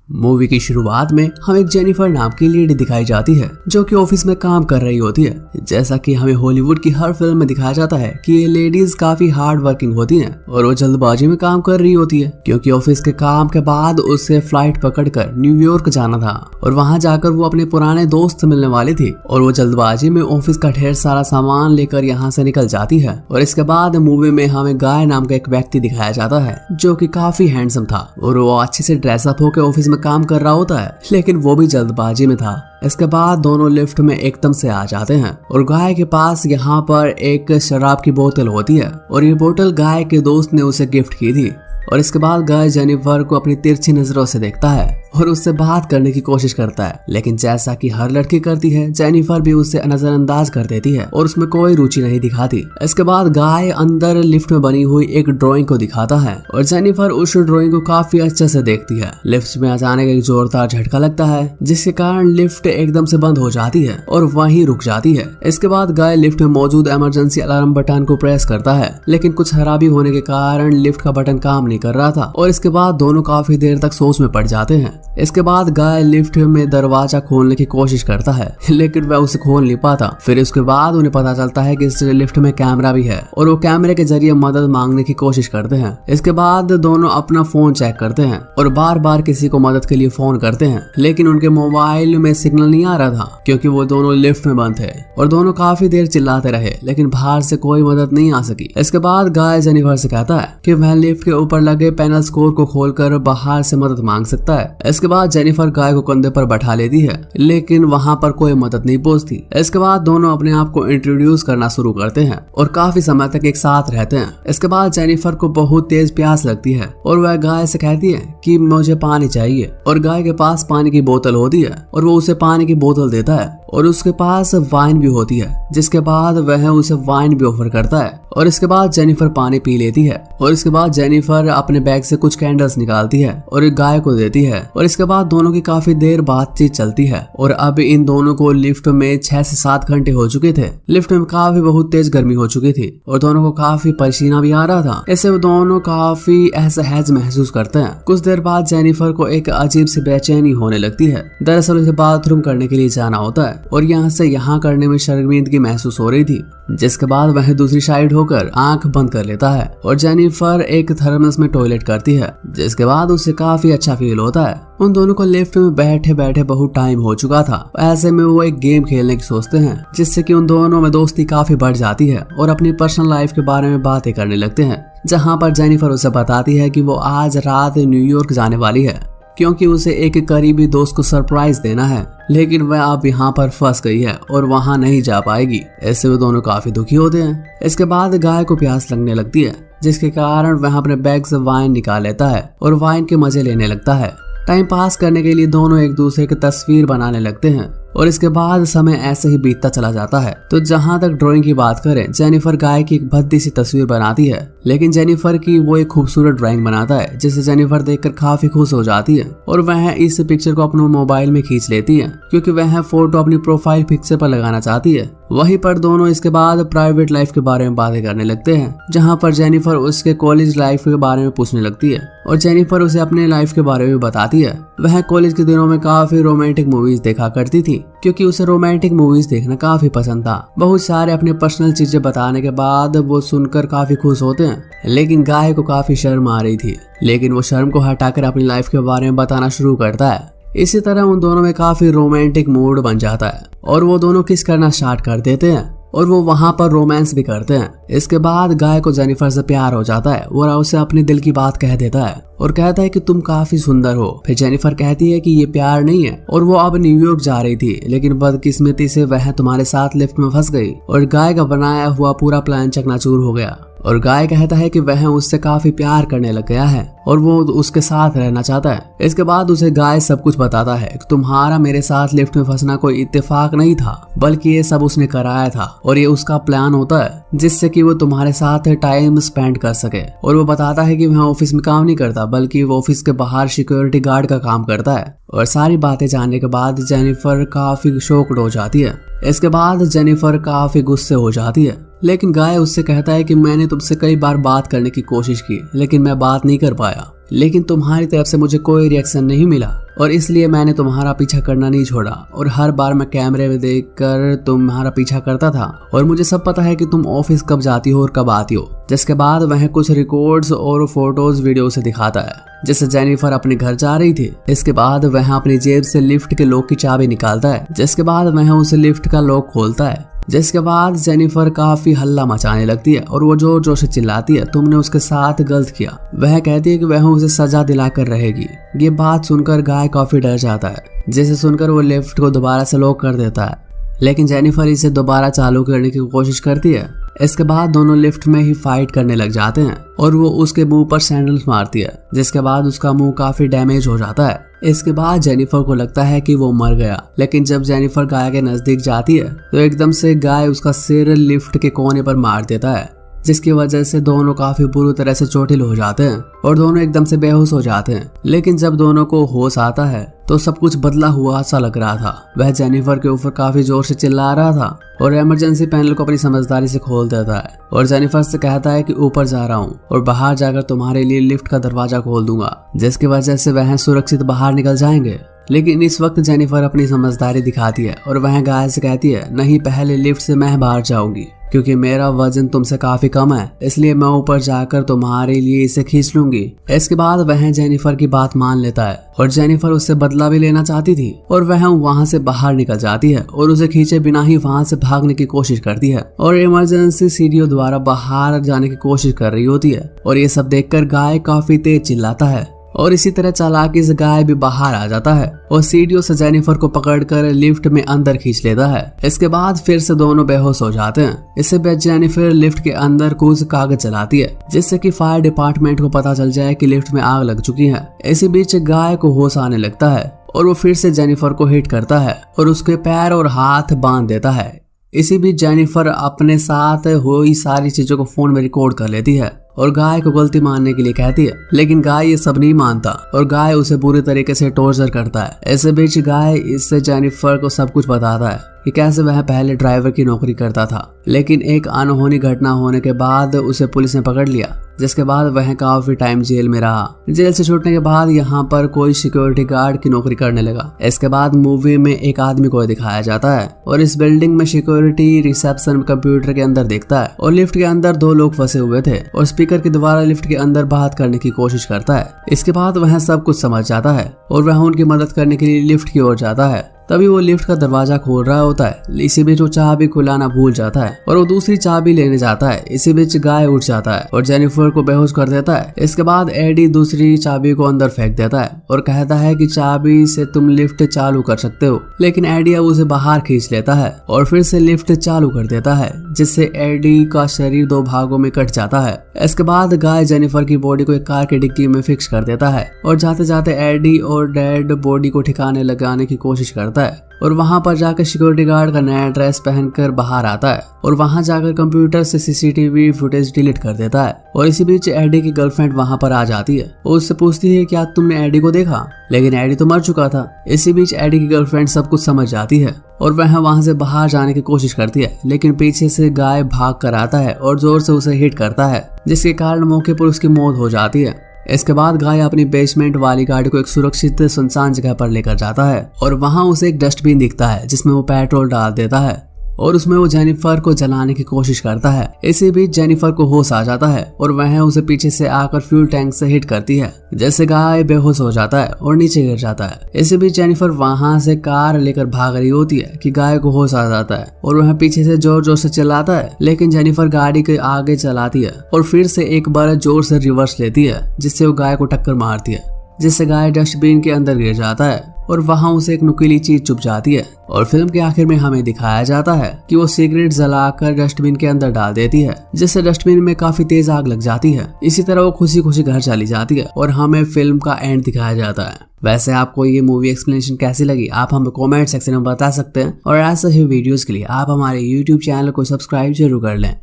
Movie की शुरुआत में हमें एक जेनिफर नाम की लेडी दिखाई जाती है जो कि ऑफिस में काम कर रही होती है। जैसा कि हमें हॉलीवुड की हर फिल्म में दिखाया जाता है कि ये लेडीज काफी हार्ड वर्किंग होती हैं और वो जल्दबाजी में काम कर रही होती है क्योंकि ऑफिस के काम के बाद उसे फ्लाइट पकड़कर न्यूयॉर्क जाना था और वहां जाकर वो अपने पुराने दोस्त मिलने वाली थी और वो जल्दबाजी में ऑफिस का ढेर सारा सामान लेकर यहाँ से निकल जाती है। और इसके बाद मूवी में हमें गाय नाम का एक व्यक्ति दिखाया जाता है जो कि काफी हैंडसम था और वो अच्छे से ड्रेसअप होकर ऑफिस में काम कर रहा होता है, लेकिन वो भी जल्दबाजी में था। इसके बाद दोनों लिफ्ट में एकदम से आ जाते हैं और गाय के पास यहाँ पर एक शराब की बोतल होती है और ये बोतल गाय के दोस्त ने उसे गिफ्ट की थी। और इसके बाद गाय जेनिफर को अपनी तिरछी नजरों से देखता है और उससे बात करने की कोशिश करता है, लेकिन जैसा कि हर लड़की करती है जेनिफर भी उससे नजरअंदाज कर देती है और उसमें कोई रुचि नहीं दिखाती। इसके बाद गाय अंदर लिफ्ट में बनी हुई एक ड्राइंग को दिखाता है और जेनिफर उस ड्राइंग को काफी अच्छे से देखती है। लिफ्ट में अचानक एक जोरदार झटका लगता है जिसके कारण लिफ्ट एकदम से बंद हो जाती है और वहीं रुक जाती है। इसके बाद गाय लिफ्ट में मौजूद इमरजेंसी अलार्म बटन को प्रेस करता है, लेकिन कुछ खराबी होने के कारण लिफ्ट का बटन काम कर रहा था और इसके बाद दोनों काफी देर तक सोच में पड़ जाते हैं। इसके बाद गाय लिफ्ट में दरवाजा खोलने की कोशिश करता है, लेकिन वह उसे खोल नहीं पाता। फिर उसके बाद उन्हें पता चलता है कि इस लिफ्ट में कैमरा भी है और वो कैमरे के जरिए मदद मांगने की कोशिश करते हैं। इसके बाद दोनों अपना फोन चेक करते हैं और बार बार किसी को मदद के लिए फोन करते हैं, लेकिन उनके मोबाइल में सिग्नल नहीं आ रहा था क्योंकि वो दोनों लिफ्ट में बंद थे और दोनों काफी देर चिल्लाते रहे, लेकिन बाहर से कोई मदद नहीं आ सकी। इसके बाद गाय जेनिफर से कहता है कि वह लिफ्ट के ऊपर लगे पैनल स्कोर को खोलकर बाहर से मदद मांग सकता है। इसके बाद जेनिफर गाय को कंधे पर बैठा लेती है, लेकिन वहां पर कोई मदद नहीं पहुंचती। इसके बाद दोनों अपने आप को इंट्रोड्यूस करना शुरू करते हैं और काफी समय तक एक साथ रहते हैं। इसके बाद जेनिफर को बहुत तेज प्यास लगती है और वह गाय से कहती है कि मुझे पानी चाहिए और गाय के पास पानी की बोतल होती है और वो उसे पानी की बोतल देता है और उसके पास वाइन भी होती है, जिसके बाद वह उसे वाइन भी ऑफर करता है। और इसके बाद जेनिफर पानी पी लेती है और इसके बाद जेनिफर अपने बैग से कुछ कैंडल्स निकालती है और एक गाय को देती है और इसके बाद दोनों की काफी देर बातचीत चलती है। और अब इन दोनों को लिफ्ट में 6 से 7 घंटे हो चुके थे। लिफ्ट में काफी बहुत तेज गर्मी हो चुकी थी और दोनों को काफी पसीना भी आ रहा था। इससे वो दोनों काफी असहज महसूस करते हैं। कुछ देर बाद जेनिफर को एक अजीब सी बेचैनी होने लगती है। दरअसल उसे बाथरूम करने के लिए जाना होता है और यहाँ से यहाँ करने में शर्मिंदगी महसूस हो रही थी, जिसके बाद वह दूसरी साइड होकर आंख बंद कर लेता है और जेनिफर एक थर्मस में टॉयलेट करती है, जिसके बाद उसे काफी अच्छा फील होता है। उन दोनों को लिफ्ट में बैठे बैठे बहुत टाइम हो चुका था। ऐसे में वो एक गेम खेलने की सोचते हैं, जिससे कि उन दोनों में दोस्ती काफी बढ़ जाती है और अपनी पर्सनल लाइफ के बारे में बातें करने लगते हैं। जहाँ पर जेनिफर उसे बताती है कि वो आज रात न्यूयॉर्क जाने वाली है क्योंकि उसे एक करीबी दोस्त को सरप्राइज देना है, लेकिन वह अब यहाँ पर फंस गई है और वहाँ नहीं जा पाएगी। ऐसे वो दोनों काफी दुखी होते हैं। इसके बाद गाय को प्यास लगने लगती है, जिसके कारण वह अपने बैग से वाइन निकाल लेता है और वाइन के मजे लेने लगता है। टाइम पास करने के लिए दोनों एक दूसरे की तस्वीर बनाने लगते हैं और इसके बाद समय ऐसे ही बीतता चला जाता है। तो जहाँ तक ड्राइंग की बात करें, जेनिफर गाय की एक भद्दी सी तस्वीर बनाती है, लेकिन जेनिफर की वो एक खूबसूरत ड्राइंग बनाता है जिसे जेनिफर देखकर काफी खुश हो जाती है और वह इस पिक्चर को अपने मोबाइल में खींच लेती है क्योंकि वह फोटो अपनी प्रोफाइल पिक्चर पर लगाना चाहती है। वहीं पर दोनों इसके बाद प्राइवेट लाइफ के बारे में बातें करने लगते हैं, जहाँ पर जेनिफर उसके कॉलेज लाइफ के बारे में पूछने लगती है और जेनिफर उसे अपने लाइफ के बारे में बताती है। वह कॉलेज के दिनों में काफी रोमांटिक मूवीज देखा करती थी क्योंकि उसे रोमांटिक मूवीज देखना काफी पसंद था। बहुत सारे अपने पर्सनल चीजें बताने के बाद वो सुनकर काफी खुश होते हैं, लेकिन गाय को काफी शर्म आ रही थी, लेकिन वो शर्म को हटाकर अपनी लाइफ के बारे में बताना शुरू करता है। इसी तरह उन दोनों में काफी रोमांटिक मूड बन जाता है और वो दोनों किस करना स्टार्ट कर देते हैं और वो वहाँ पर रोमांस भी करते हैं। इसके बाद गाय को जेनिफर से प्यार हो जाता है और उसे अपने दिल की बात कह देता है और कहता है कि तुम काफी सुंदर हो। फिर जेनिफर कहती है कि ये प्यार नहीं है और वो अब न्यूयॉर्क जा रही थी, लेकिन बदकिस्मती से वह तुम्हारे साथ लिफ्ट में फंस गई और गाय का बनाया हुआ पूरा प्लान चकनाचूर हो गया। और गाय कहता है कि वह उससे काफी प्यार करने लग गया है और वो उसके साथ रहना चाहता है। इसके बाद उसे गाय सब कुछ बताता है कि तुम्हारा मेरे साथ लिफ्ट में फंसना कोई इत्तेफाक नहीं था, बल्कि ये सब उसने कराया था और ये उसका प्लान होता है जिससे कि वो तुम्हारे साथ टाइम स्पेंड कर सके। और वो बताता है कि वह ऑफिस में काम नहीं करता, बल्कि वो ऑफिस के बाहर सिक्योरिटी गार्ड का काम करता है। और सारी बातें जानने के बाद जेनिफर काफी शॉक्ड हो जाती है। इसके बाद जेनिफर काफी गुस्से हो जाती है, लेकिन गाय उससे कहता है कि मैंने तुमसे कई बार बात करने की कोशिश की, लेकिन मैं बात नहीं कर पाया, लेकिन तुम्हारी तरफ से मुझे कोई रिएक्शन नहीं मिला और इसलिए मैंने तुम्हारा पीछा करना नहीं छोड़ा और हर बार मैं कैमरे में देखकर तुम्हारा पीछा करता था और मुझे सब पता है कि तुम ऑफिस कब जाती हो और कब आती हो। जिसके बाद वह कुछ रिकॉर्ड्स और फोटोज वीडियो से दिखाता है जिससे जेनिफर अपने घर जा रही थी। इसके बाद वह अपनी जेब से लिफ्ट के लॉक की चाबी निकालता है, जिसके बाद वह उस लिफ्ट का लॉक खोलता है। जिसके बाद जेनिफर काफी हल्ला मचाने लगती है और वो जोर जोर से चिल्लाती है, तुमने उसके साथ गलत किया। वह कहती है कि वह उसे सजा दिलाकर रहेगी। ये बात सुनकर गाय काफी डर जाता है, जिसे सुनकर वो लिफ्ट को दोबारा से लॉक कर देता है, लेकिन जेनिफर इसे दोबारा चालू करने की कोशिश करती है। इसके बाद दोनों लिफ्ट में ही फाइट करने लग जाते हैं और वो उसके मुंह पर सैंडल्स मारती है, जिसके बाद उसका मुंह काफी डैमेज हो जाता है। इसके बाद जेनिफर को लगता है कि वो मर गया, लेकिन जब जेनिफर गाय के नजदीक जाती है तो एकदम से गाय उसका सिर लिफ्ट के कोने पर मार देता है, जिसकी वजह से दोनों काफी बुरी तरह से चोटिल हो जाते हैं और दोनों एकदम से बेहोश हो जाते हैं। लेकिन जब दोनों को होश आता है तो सब कुछ बदला हुआ सा लग रहा था। वह जेनिफर के ऊपर काफी जोर से चिल्ला रहा था और इमरजेंसी पैनल को अपनी समझदारी से खोल देता है और जेनिफर से कहता है कि ऊपर जा रहा हूँ और बाहर जाकर तुम्हारे लिए लिफ्ट का दरवाजा खोल दूंगा, जिसकी वजह से वह सुरक्षित बाहर निकल जाएंगे। लेकिन इस वक्त जेनिफर अपनी समझदारी दिखाती है और वह गाय से कहती है, नहीं, पहले लिफ्ट से मैं बाहर जाऊंगी क्योंकि मेरा वजन तुमसे काफी कम है, इसलिए मैं ऊपर जाकर तुम्हारे लिए इसे खींच लूंगी। इसके बाद वह जेनिफर की बात मान लेता है और जेनिफर उससे बदला भी लेना चाहती थी और वह वहां से बाहर निकल जाती है और उसे खींचे बिना ही वहां से भागने की कोशिश करती है और इमरजेंसी सीढ़ियों द्वारा बाहर जाने की कोशिश कर रही होती है। और ये सब देखकर गाय काफी तेज चिल्लाता है और इसी तरह चालाकी से गाय भी बाहर आ जाता है और सीढ़ियों से जेनिफर को पकड़कर लिफ्ट में अंदर खींच लेता है। इसके बाद फिर से दोनों बेहोश हो जाते हैं। इससे बाद जेनिफर लिफ्ट के अंदर कुछ कागज चलाती है जिससे कि फायर डिपार्टमेंट को पता चल जाए कि लिफ्ट में आग लग चुकी है। इसी बीच गाय को होश आने लगता है और वो फिर से जेनिफर को हिट करता है और उसके पैर और हाथ बांध देता है। इसी बीच जेनिफर अपने साथ हुई सारी चीजों को फोन में रिकॉर्ड कर लेती है और गाय को गलती मानने के लिए कहती है, लेकिन गाय ये सब नहीं मानता और गाय उसे बुरी तरीके से टॉर्चर करता है। ऐसे बीच गाय इससे जेनिफर को सब कुछ बताता है कि कैसे वह पहले ड्राइवर की नौकरी करता था, लेकिन एक अनहोनी घटना होने के बाद उसे पुलिस ने पकड़ लिया, जिसके बाद वह काफी टाइम जेल में रहा। जेल से छूटने के बाद यहाँ पर कोई सिक्योरिटी गार्ड की नौकरी करने लगा। इसके बाद मूवी में एक आदमी को दिखाया जाता है और इस बिल्डिंग में सिक्योरिटी रिसेप्शन कंप्यूटर के अंदर देखता है और लिफ्ट के अंदर दो लोग फंसे हुए थे और स्पीकर के द्वारा लिफ्ट के अंदर बात करने की कोशिश करता है। इसके बाद वह सब कुछ समझ जाता है और वह उनकी मदद करने के लिए लिफ्ट की ओर जाता है। तभी वो लिफ्ट का दरवाजा खोल रहा होता है। इसी बीच वो चाबी खुलाना भूल जाता है और वो दूसरी चाबी लेने जाता है। इसी बीच गाय उठ जाता है और जेनिफर को बेहोश कर देता है। इसके बाद एडी दूसरी चाबी को अंदर फेंक देता है और कहता है कि चाबी से तुम लिफ्ट चालू कर सकते हो, लेकिन एडी अब उसे बाहर खींच लेता है और फिर से लिफ्ट चालू कर देता है, जिससे एडी का शरीर दो भागों में कट जाता है। इसके बाद गाय जेनिफर की बॉडी को एक कार की डिक्की में फिक्स कर देता है और जाते जाते एडी और डेड बॉडी को ठिकाने लगाने की कोशिश करता है और वहां पर जाकर सिक्योरिटी गार्ड का नया ड्रेस पहनकर बाहर आता है और वहां जाकर कंप्यूटर से सीसीटीवी फुटेज डिलीट कर देता है। और इसी बीच एडी की गर्लफ्रेंड वहां पर आ जाती है और उससे पूछती है, क्या तुमने एडी को देखा? लेकिन एडी तो मर चुका था। इसी बीच एडी की गर्लफ्रेंड सब कुछ समझ जाती है और वह वहां से बाहर जाने की कोशिश करती है, लेकिन पीछे से गाय भाग कर आता है और जोर से उसे हिट करता है, जिसके कारण मौके पर उसकी मौत हो जाती है। इसके बाद गाय अपनी बेसमेंट वाली गाड़ी को एक सुरक्षित सुनसान जगह पर लेकर जाता है और वहां उसे एक डस्टबिन दिखता है जिसमें वो पेट्रोल डाल देता है और उसमें वो जेनिफर को जलाने की कोशिश करता है। इसी बीच जेनिफर को होश आ जाता है और वह उसे पीछे से आकर फ्यूल टैंक से हिट करती है, जैसे गाय बेहोश हो जाता है और नीचे गिर जाता है। इसी बीच जेनिफर वहां से कार लेकर भाग रही होती है कि गाय को होश आ जाता है और वह पीछे से जोर जोर से चिल्लाता है, लेकिन जेनिफर गाड़ी के आगे चलाती है और फिर से एक बार जोर से रिवर्स लेती है, जिससे वो गाय को टक्कर मारती है, जिससे गाय डस्टबिन के अंदर गिर जाता है और वहां उसे एक नुकीली चीज चुभ जाती है। और फिल्म के आखिर में हमें दिखाया जाता है कि वो सिगरेट जलाकर डस्टबिन के अंदर डाल देती है, जिससे डस्टबिन में काफी तेज आग लग जाती है। इसी तरह वो खुशी खुशी घर चली जाती है और हमें फिल्म का एंड दिखाया जाता है। वैसे आपको ये मूवी एक्सप्लेनेशन कैसी लगी आप हमें कमेंट सेक्शन में बता सकते हैं और ऐसे ही वीडियोस के लिए आप हमारे YouTube चैनल को सब्सक्राइब जरूर कर लें।